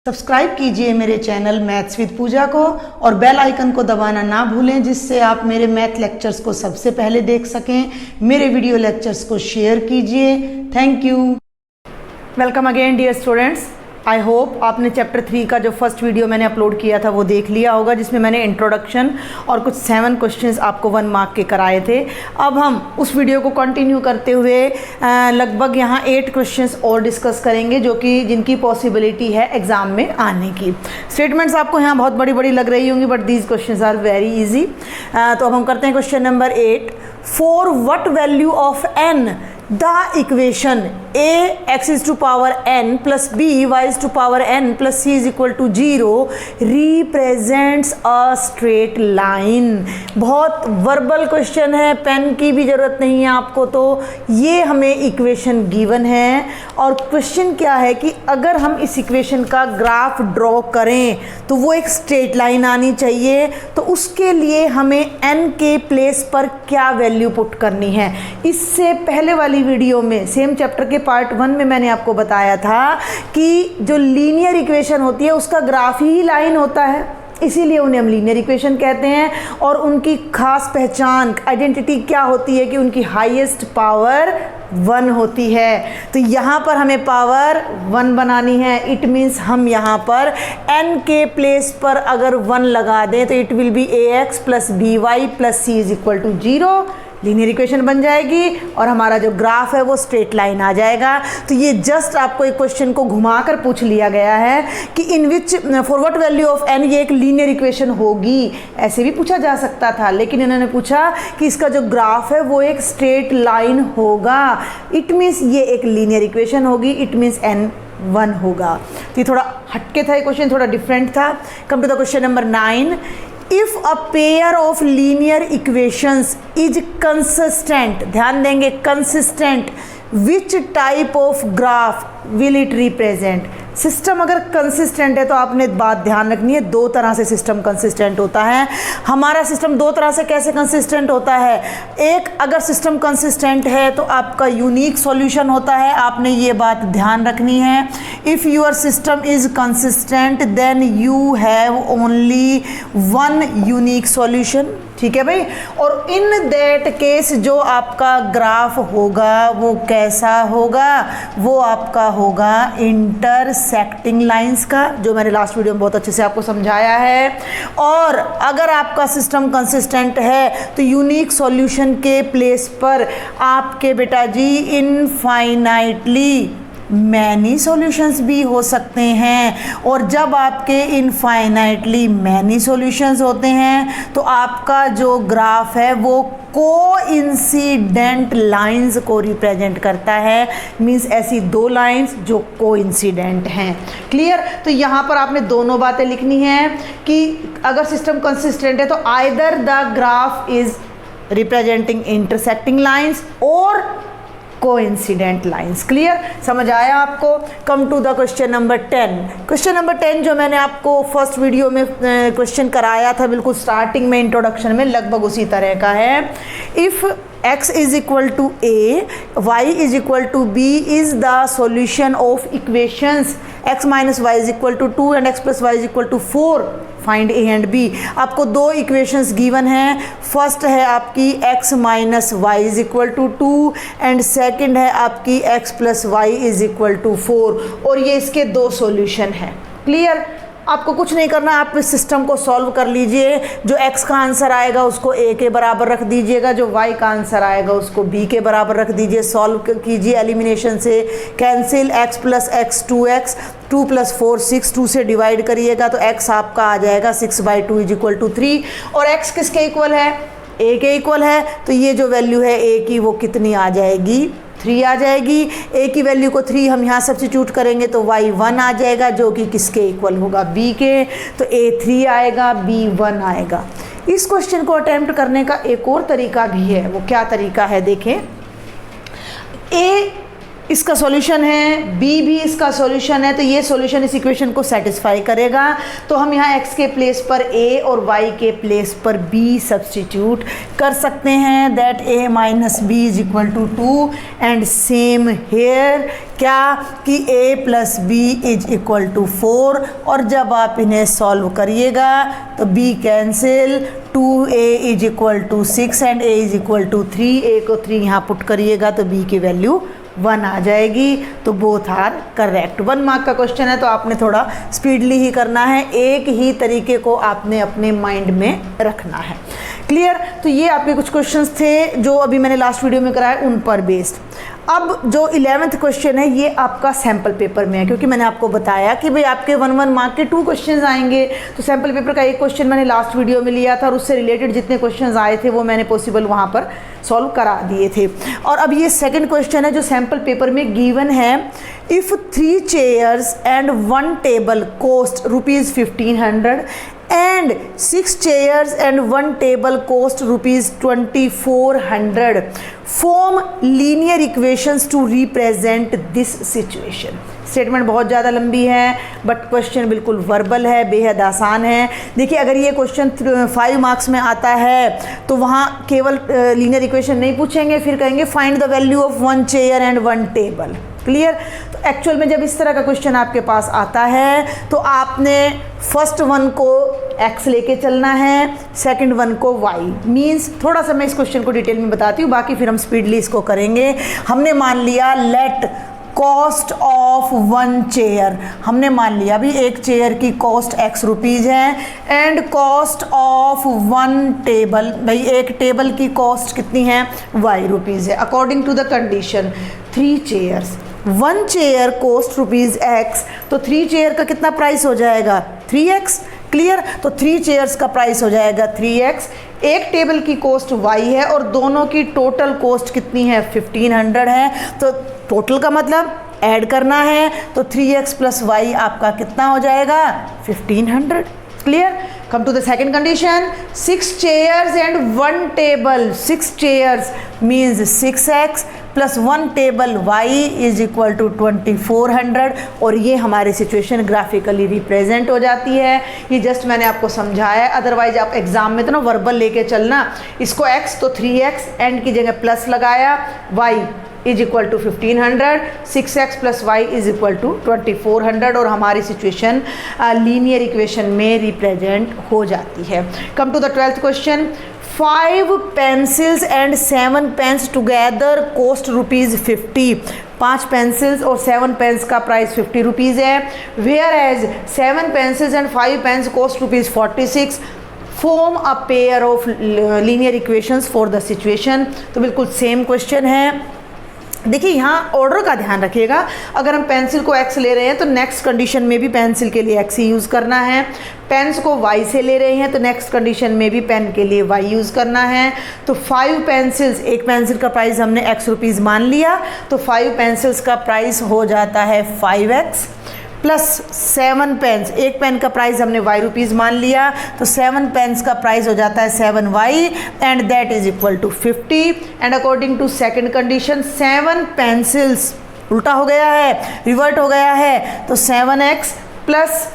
Subscribe कीजिए मेरे channel maths with पूजा को और बेल आइकन को दबाना ना भूलें, जिससे आप मेरे मैथ लेक्चर्स को सबसे पहले देख सकें। मेरे वीडियो लेक्चर्स को शेयर कीजिए। Thank you. Welcome again dear students. I hope आपने चैप्टर 3 का जो फर्स्ट वीडियो मैंने अपलोड किया था वो देख लिया होगा, जिसमें मैंने इंट्रोडक्शन और कुछ 7 क्वेश्चंस आपको 1 मार्क के कराए थे। अब हम उस वीडियो को कंटिन्यू करते हुए लगभग यहाँ 8 क्वेश्चंस और डिस्कस करेंगे, जो कि जिनकी पॉसिबिलिटी है एग्ज़ाम में आने की। स्टेटमेंट्स आपको यहाँ बहुत बड़ी बड़ी लग रही होंगी, but these questions are very easy. तो अब हम करते हैं question number 8। For what value of n the equation a x is to power n plus b y is to power n plus c is equal to 0 represents a straight line। बहुत verbal question है, pen की भी ज़रूरत नहीं है आपको। तो ये हमें इक्वेशन गिवन है और क्वेश्चन क्या है कि अगर हम इस इक्वेशन का ग्राफ ड्रॉ करें तो वो एक स्ट्रेट लाइन आनी चाहिए। तो उसके लिए हमें n के प्लेस पर क्या वैल्यू पुट करनी है। इससे पहले वाली वीडियो में सेम चैप्टर के पार्ट 1 में मैंने आपको बताया था कि जो लीनियर इक्वेशन होती है उसका ग्राफ ही लाइन होता है, इसीलिए उन्हें हम लीनियर इक्वेशन कहते हैं। और उनकी खास पहचान आइडेंटिटी क्या होती है कि उनकी हाईएस्ट पावर 1 होती है। तो यहाँ पर हमें पावर 1 बनानी है। इट मीन्स हम यहाँ पर n के प्लेस पर अगर 1 लगा दें तो it will be ax plus b y plus c is equal to 0। Linear equation बन जाएगी और हमारा जो ग्राफ है वो स्ट्रेट लाइन आ जाएगा। तो ये जस्ट आपको एक क्वेश्चन को घुमाकर पूछ लिया गया है कि in which for what value of n ये एक लीनियर इक्वेशन होगी। ऐसे भी पूछा जा सकता था, लेकिन इन्होंने पूछा कि इसका जो ग्राफ है वो एक स्ट्रेट लाइन होगा। इट मीन्स ये एक लीनियर इक्वेशन होगी, इट मीन्स n 1 होगा। तो ये थोड़ा हटके था, ये क्वेश्चन थोड़ा डिफरेंट था। Come to the question number 9। If a pair of linear equations is consistent, ध्यान देंगे consistent, which type of graph will it represent? System अगर कंसिस्टेंट है तो आपने बात ध्यान रखनी है, 2 तरह से सिस्टम कंसिस्टेंट होता है। हमारा सिस्टम 2 तरह से कैसे कंसिस्टेंट होता है। एक, अगर सिस्टम कंसिस्टेंट है तो आपका यूनिक सॉल्यूशन होता है, आपने ये बात ध्यान रखनी है। If your system is consistent then you have only 1 unique solution. ठीक है भाई। और इन दैट केस जो आपका ग्राफ होगा वो कैसा होगा, वो आपका होगा इंटरसेक्टिंग लाइंस का, जो मैंने लास्ट वीडियो में बहुत अच्छे से आपको समझाया है। और अगर आपका सिस्टम कंसिस्टेंट है तो यूनिक सॉल्यूशन के प्लेस पर आपके बेटा जी इनफाइनाइटली मैनी सॉल्यूशंस भी हो सकते हैं। और जब आपके इनफाइनाइटली मैनी सॉल्यूशंस होते हैं तो आपका जो ग्राफ है वो कोइंसिडेंट लाइंस को रिप्रेजेंट करता है। मींस ऐसी 2 लाइंस जो कोइंसिडेंट हैं। क्लियर। तो यहाँ पर आपने दोनों बातें लिखनी हैं कि अगर सिस्टम कंसिस्टेंट है तो either the graph is representing intersecting lines और कोइंसिडेंट लाइंस। क्लियर, समझ आया आपको। Come to the question number 10। Question number 10 जो मैंने आपको फर्स्ट वीडियो में क्वेश्चन कराया था, बिल्कुल स्टार्टिंग में इंट्रोडक्शन में, लगभग उसी तरह का है। If x is equal to a, y is equal to b is the solution of equations x minus y is equal to 2 and x plus y is equal to 4. Find a and b। आपको 2 equations given हैं। First है आपकी x minus y is equal to 2 and second है आपकी x plus y is equal to 4। और ये इसके 2 solution हैं। क्लियर। आपको कुछ नहीं करना, आप इस सिस्टम को सॉल्व कर लीजिए। जो x का आंसर आएगा उसको a के बराबर रख दीजिएगा, जो y का आंसर आएगा उसको b के बराबर रख दीजिए। सॉल्व कीजिए एलिमिनेशन से। Cancel x plus x 2x, 2 plus 4 6, 2 से डिवाइड करिएगा तो x आपका आ जाएगा 6/2 इज इक्वल टू 3। और x किसके इक्वल है, a के इक्वल है। तो ये जो वैल्यू है a की वो कितनी आ जाएगी, 3 आ जाएगी। a की वैल्यू को 3 हम यहाँ सब्स्टिट्यूट करेंगे तो y 1 आ जाएगा, जो कि किसके इक्वल होगा, b के। तो a 3 आएगा, b 1 आएगा। इस क्वेश्चन को अटेम्प्ट करने का एक और तरीका भी है। वो क्या तरीका है देखें। a इसका सॉल्यूशन है, बी भी इसका सॉल्यूशन है, तो ये सॉल्यूशन इस इक्वेशन को सेटिस्फाई करेगा। तो हम यहाँ x के प्लेस पर a और y के प्लेस पर b सब्स्टिट्यूट कर सकते हैं। That a minus b is equal to 2 and same here क्या कि a plus b is equal to 4, और जब आप इन्हें सॉल्व करिएगा तो b cancel, 2a is equal to 6 and a is equal to 3, a को 3 यहाँ पुट करिएगा तो b की वैल्यू 1 आ जाएगी। तो बोथ आर करेक्ट। 1 मार्क का क्वेश्चन है तो आपने थोड़ा स्पीडली ही करना है, एक ही तरीके को आपने अपने माइंड में रखना है। क्लियर? तो ये आपके कुछ क्वेश्चंस थे जो अभी मैंने लास्ट वीडियो में कराया, उन पर बेस्ड। अब जो 11th क्वेश्चन है ये आपका सैम्पल पेपर में है, क्योंकि मैंने आपको बताया कि भाई आपके 1 मार्क के 2 क्वेश्चंस आएंगे। तो सैम्पल पेपर का एक क्वेश्चन मैंने लास्ट वीडियो में लिया था और उससे रिलेटेड जितने क्वेश्चंस आए थे वो मैंने पॉसिबल वहाँ पर सॉल्व करा दिए थे। और अब ये सेकंड क्वेश्चन है जो सैम्पल पेपर में गिवन है। If 3 chairs and 1 table cost ₹1500 and 6 chairs and 1 table cost ₹2400, form linear equations to represent this situation। Statement बहुत ज़्यादा लंबी है बट क्वेश्चन बिल्कुल वर्बल है, बेहद आसान है। देखिए अगर ये क्वेश्चन 5 मार्क्स में आता है तो वहाँ केवल लीनियर इक्वेशन नहीं पूछेंगे, फिर कहेंगे find the value of 1 chair and 1 table. Clear? तो एक्चुअल में जब इस तरह का क्वेश्चन आपके पास आता है तो आपने फर्स्ट वन को x लेके चलना है, सेकंड वन को y। मीन्स थोड़ा सा मैं इस क्वेश्चन को डिटेल में बताती हूँ, बाकी फिर हम स्पीडली इसको करेंगे। हमने मान लिया लेट कॉस्ट ऑफ 1 चेयर, हमने मान लिया भी एक चेयर की कॉस्ट x रुपीज़ है एंड कॉस्ट ऑफ 1 टेबल, भाई एक टेबल की कॉस्ट कितनी है y रुपीज़ है। According to the condition 3 chairs, 1 chair cost rupees x, तो 3 चेयर का कितना प्राइस हो जाएगा 3x। क्लियर? तो 3 चेयर्स का प्राइस हो जाएगा 3x, एक टेबल की कॉस्ट y है और दोनों की टोटल कॉस्ट कितनी है 1500 है। तो टोटल का मतलब ऐड करना है, तो 3x प्लस y आपका कितना हो जाएगा 1500। Clear? Come to the second condition, 6 chairs and 1 table, 6 chairs means 6x plus 1 table y is equal to 2400, और ये हमारी सिचुएशन ग्राफिकली रिप्रेजेंट हो जाती है। ये जस्ट मैंने आपको समझाया, अदरवाइज आप एग्जाम में तो ना वर्बल लेके चलना, इसको x तो 3x एंड की जगह प्लस लगाया, y is equal to 1500, 6x plus y is equal to 2400, और हमारी सिचुएशन लीनियर इक्वेशन में रिप्रेजेंट हो जाती है। Come to the 12th question, 5 pencils and 7 pens together cost ₹50। 5 pencils और 7 पेन्स का प्राइस 50 रुपीज़ है, whereas 7 pencils and 5 pens cost ₹46। Form a pair of linear equations for the situation. तो बिल्कुल same question है। देखिए यहाँ order का ध्यान रखिएगा, अगर हम पेंसिल को x ले रहे हैं तो नेक्स्ट कंडीशन में भी पेंसिल के लिए x ही यूज़ करना है, पेन्स को y से ले रहे हैं तो नेक्स्ट कंडीशन में भी पेन के लिए y यूज़ करना है। तो 5 पेंसिल्स, एक पेंसिल का प्राइस हमने x रुपीज़ मान लिया, तो 5 पेंसिल्स का प्राइस हो जाता है 5x प्लस 7 पेन्स, एक पेन का प्राइस हमने y रुपीज़ मान लिया, तो 7 पेन्स का प्राइस हो जाता है 7y and that is equal to 50। And according to second condition 7 pencils उल्टा हो गया है, रिवर्ट हो गया है, तो 7x plus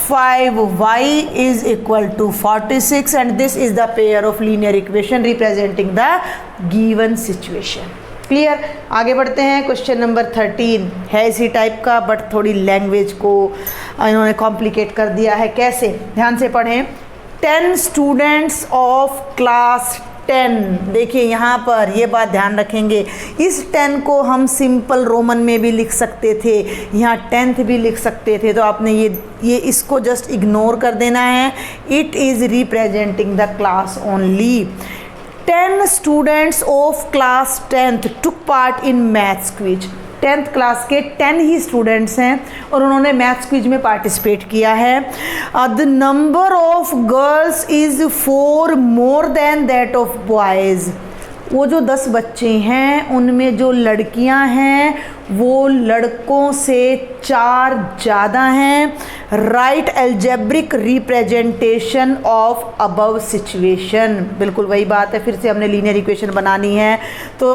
5y is equal to 46 and this is the pair of linear equation representing the given situation. Clear? आगे बढ़ते हैं। क्वेश्चन नंबर 13 है इसी टाइप का बट थोड़ी लैंग्वेज को इन्होंने कॉम्प्लिकेट कर दिया है। कैसे? ध्यान से पढ़ें। 10 स्टूडेंट्स ऑफ क्लास 10, देखिए यहाँ पर ये बात ध्यान रखेंगे, इस 10 को हम सिंपल रोमन में भी लिख सकते थे, यहाँ 10th भी लिख सकते थे, तो आपने ये इसको जस्ट इग्नोर कर देना है। It is representing the class only. 10 students of class 10th took part in maths quiz. 10th class के 10 ही स्टूडेंट्स हैं और उन्होंने मैथ्स क्विज में पार्टिसिपेट किया है। The number of girls is 4 more than that of boys. वो जो 10 बच्चे हैं उनमें जो लड़कियां हैं वो लड़कों से 4 ज़्यादा हैं। Right algebraic representation of above situation. बिल्कुल वही बात है, फिर से हमने लीनियर इक्वेशन बनानी है तो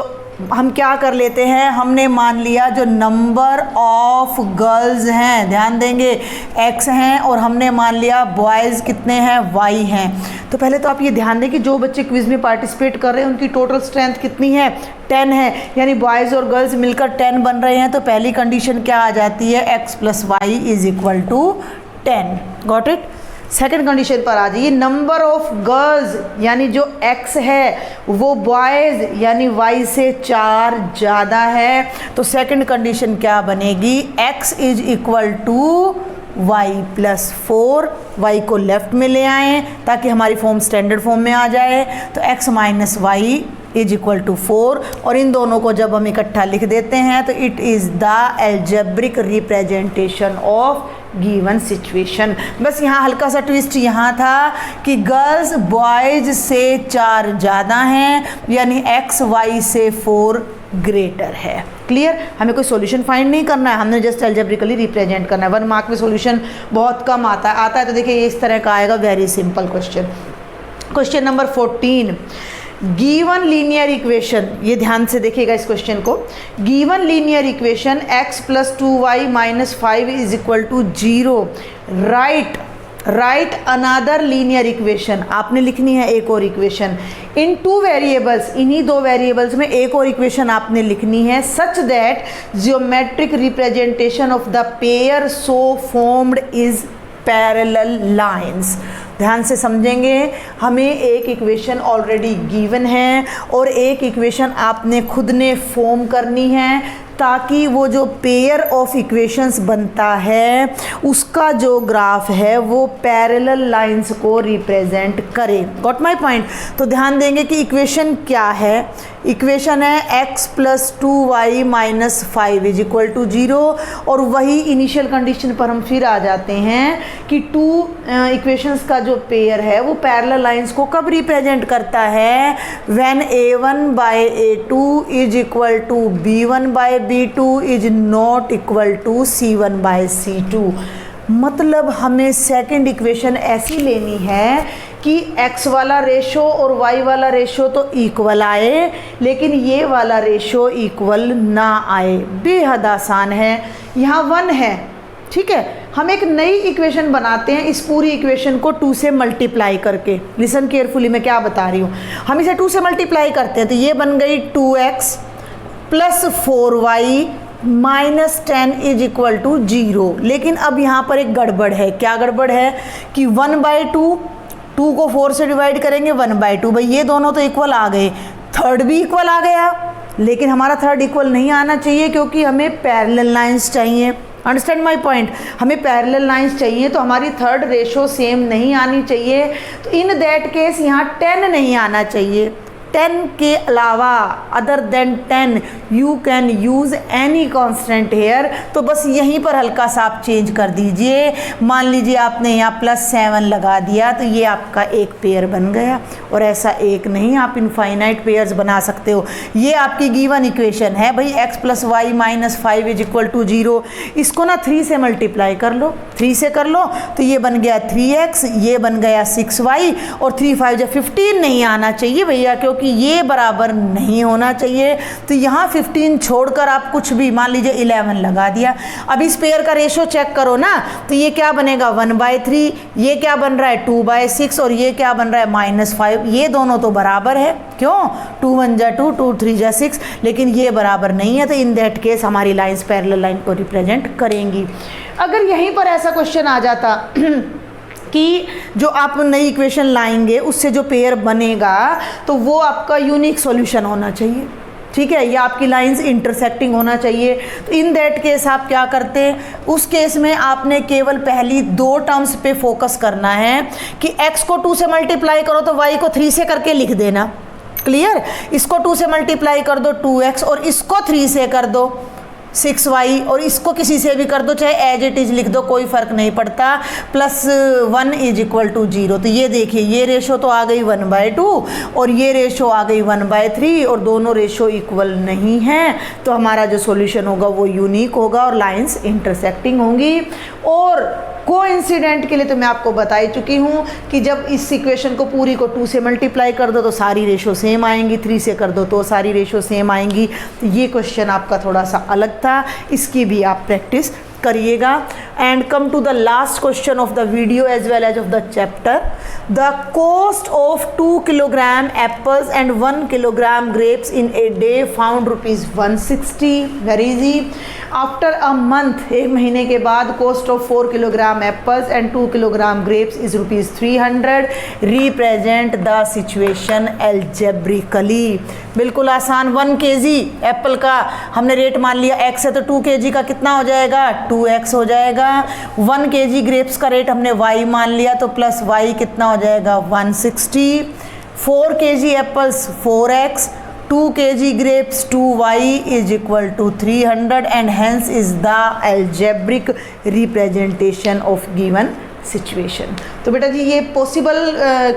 हम क्या कर लेते हैं, हमने मान लिया जो नंबर ऑफ गर्ल्स हैं, ध्यान देंगे x हैं, और हमने मान लिया बॉयज़ कितने हैं, y हैं। तो पहले तो आप ये ध्यान दें कि जो बच्चे क्विज़ में पार्टिसिपेट कर रहे हैं उनकी टोटल स्ट्रेंथ कितनी है, 10 है, यानी बॉयज़ और गर्ल्स मिलकर 10 बन रहे हैं। तो पहली कंडीशन क्या आ जाती है, x + y = 10। Got it. Second condition पर आ जाइए, नंबर ऑफ गर्ल्स यानी जो x है वो बॉयज़ यानी y से 4 ज़्यादा है। तो सेकेंड कंडीशन क्या बनेगी, x = y + 4, y को लेफ्ट में ले आएँ ताकि हमारी फॉर्म स्टैंडर्ड फॉर्म में आ जाए। तो x - y = 4, और इन दोनों को जब हम इकट्ठा लिख देते हैं तो it is the algebraic representation of given situation. बस यहाँ हल्का सा ट्विस्ट यहाँ था कि गर्ल्स बॉयज़ से 4 ज़्यादा हैं, यानी x y से 4 ग्रेटर है। क्लियर। हमें कोई सॉल्यूशन फाइंड नहीं करना है, हमने जस्ट एल्जेब्रिकली रिप्रेजेंट करना है। 1 मार्क में सॉल्यूशन बहुत कम आता है तो देखिए इस तरह का आएगा, very simple question. Question number 14, given linear equation, ये ध्यान से देखिएगा इस क्वेश्चन को। Given linear equation x + 2y - 5 = 0, right another linear equation, आपने लिखनी है एक और इक्वेशन इन 2 वेरिएबल्स, इन्हीं 2 वेरिएबल्स में एक और इक्वेशन आपने लिखनी है, such that geometric representation of the pair so formed is parallel lines. ध्यान से समझेंगे, हमें एक इक्वेशन ऑलरेडी गिवन है और एक इक्वेशन आपने खुद ने फॉर्म करनी है ताकि वो जो पेयर ऑफ इक्वेशंस बनता है उसका जो ग्राफ है वो पैरेलल लाइंस को रिप्रेजेंट करे। Got my point. तो ध्यान देंगे कि इक्वेशन क्या है, इक्वेशन है x + 2y - 5 = 0, और वही इनिशियल कंडीशन पर हम फिर आ जाते हैं कि 2 इक्वेशंस का जो पेयर है वो पैरेलल लाइंस को कब रिप्रेजेंट करता है, when a1/a2 = b1/b2 is not equal to c1/c2। मतलब हमें सेकंड इक्वेशन ऐसी लेनी है कि x वाला रेशो और y वाला रेशो तो इक्वल आए, लेकिन ये वाला रेशो इक्वल ना आए। बेहद आसान है, यहाँ 1 है, ठीक है। हम एक नई इक्वेशन बनाते हैं इस पूरी इक्वेशन को 2 से मल्टीप्लाई करके। लिसन केयरफुली, मैं क्या बता रही हूँ। हम इसे 2 से मल्टीप्लाई करते हैं तो ये बन गई 2x + 4y - 10 = 0। लेकिन अब यहाँ पर एक गड़बड़ है। क्या गड़बड़ है कि 1/2, 2 को 4 से डिवाइड करेंगे 1/2, भाई ये दोनों तो इक्वल आ गए, थर्ड भी इक्वल आ गया, लेकिन हमारा थर्ड इक्वल नहीं आना चाहिए क्योंकि हमें पैरेलल लाइंस चाहिए। Understand my point. हमें पैरेलल लाइंस चाहिए तो हमारी थर्ड रेशो सेम नहीं आनी चाहिए। तो इन दैट केस यहाँ 10 नहीं आना चाहिए। 10 के अलावा other than 10 you can use any constant here. तो बस यहीं पर हल्का सा आप चेंज कर दीजिए। मान लीजिए आपने यहाँ +7 लगा दिया तो ये आपका एक पेयर बन गया, और ऐसा एक नहीं, आप इनफाइनाइट पेयर्स बना सकते हो। ये आपकी गिवन इक्वेशन है भाई, x + y - 5 = 0। इसको ना 3 से मल्टीप्लाई कर लो, 3 से कर लो तो ये बन गया 3x, ये बन गया 6y, और 3 5 = 15 नहीं आना चाहिए भैया, क्योंकि ये बराबर नहीं होना चाहिए। तो यहाँ 15 छोड़कर आप कुछ भी, मान लीजिए 11 लगा दिया। अब इस पेयर का रेशो चेक करो ना, तो ये क्या बनेगा 1/3, ये क्या बन रहा है 2/6, और ये क्या बन रहा है -5। ये दोनों तो बराबर है, क्यों, 2 1 = 2, 2 3 = 6, लेकिन ये बराबर नहीं है। तो इन दैट केस हमारी लाइंस पैरेलल लाइन को रिप्रेजेंट करेंगी। अगर यहीं पर ऐसा क्वेश्चन आ जाता कि जो आप नई इक्वेशन लाएंगे उससे जो पेयर बनेगा तो वो आपका यूनिक सॉल्यूशन होना चाहिए, ठीक है, या आपकी लाइंस इंटरसेक्टिंग होना चाहिए। तो इन दैट केस आप क्या करते हैं, उस केस में आपने केवल पहली 2 टर्म्स पे फोकस करना है कि x को 2 से मल्टीप्लाई करो तो y को 3 से करके लिख देना। क्लियर। इसको 2 से मल्टीप्लाई कर दो 2x, और इसको 3 से कर दो 6y, और इसको किसी से भी कर दो, चाहे एज इट इज़ लिख दो, कोई फ़र्क नहीं पड़ता। +1 = 0। तो ये देखिए, ये रेशो तो आ गई 1/2 और ये रेशो आ गई 1/3, और दोनों रेशो इक्वल नहीं हैं। तो हमारा जो सॉल्यूशन होगा वो यूनिक होगा और लाइंस इंटरसेक्टिंग होंगी। और कोइंसिडेंट के लिए तो मैं आपको बता ही चुकी हूँ कि जब इस इक्वेशन को पूरी को 2 से मल्टीप्लाई कर दो तो सारी रेशो सेम आएंगी, 3 से कर दो तो सारी रेशो सेम आएंगी। तो ये क्वेश्चन आपका थोड़ा सा अलग था, इसकी भी आप प्रैक्टिस करिएगा। And come to the last question of the video as well as of the chapter. The cost of 2 kilogram apples and 1 kilogram grapes in a day found ₹160। Very easy. After a month, 1 महीने के बाद, cost of 4 kilogram apples and 2 kilogram grapes is ₹300। Represent the situation algebraically. बिल्कुल आसान। 1 kg Apple का हमने rate मान लिया x है, तो 2 kg का कितना हो जाएगा? 2x हो जाएगा। 1 kg ग्रेप्स का रेट हमने y मान लिया, तो प्लस y कितना हो जाएगा? 160। 4 kg apples 4x, 2 kg grapes 2y is equal to 300 and hence is the algebraic representation of given situation. तो बेटा जी ये पॉसिबल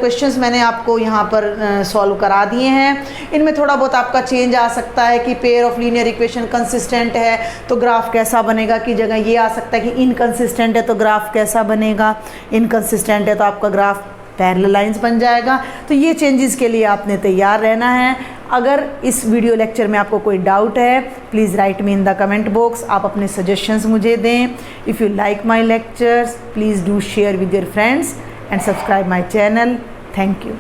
क्वेश्चंस मैंने आपको यहाँ पर सॉल्व करा दिए हैं। इनमें थोड़ा बहुत आपका चेंज आ सकता है कि pair of linear equation consistent है तो ग्राफ कैसा बनेगा की जगह ये आ सकता है कि इनकंसिस्टेंट है तो ग्राफ कैसा बनेगा, इनकंसिस्टेंट है तो आपका ग्राफ पैरेलल लाइंस बन जाएगा। तो ये चेंजेस के लिए आपने तैयार रहना है। अगर इस वीडियो लेक्चर में आपको कोई डाउट है please write me in the comment box. आप अपने सजेशंस मुझे दें। If you like my lectures please do share with your friends and subscribe my channel. Thank you.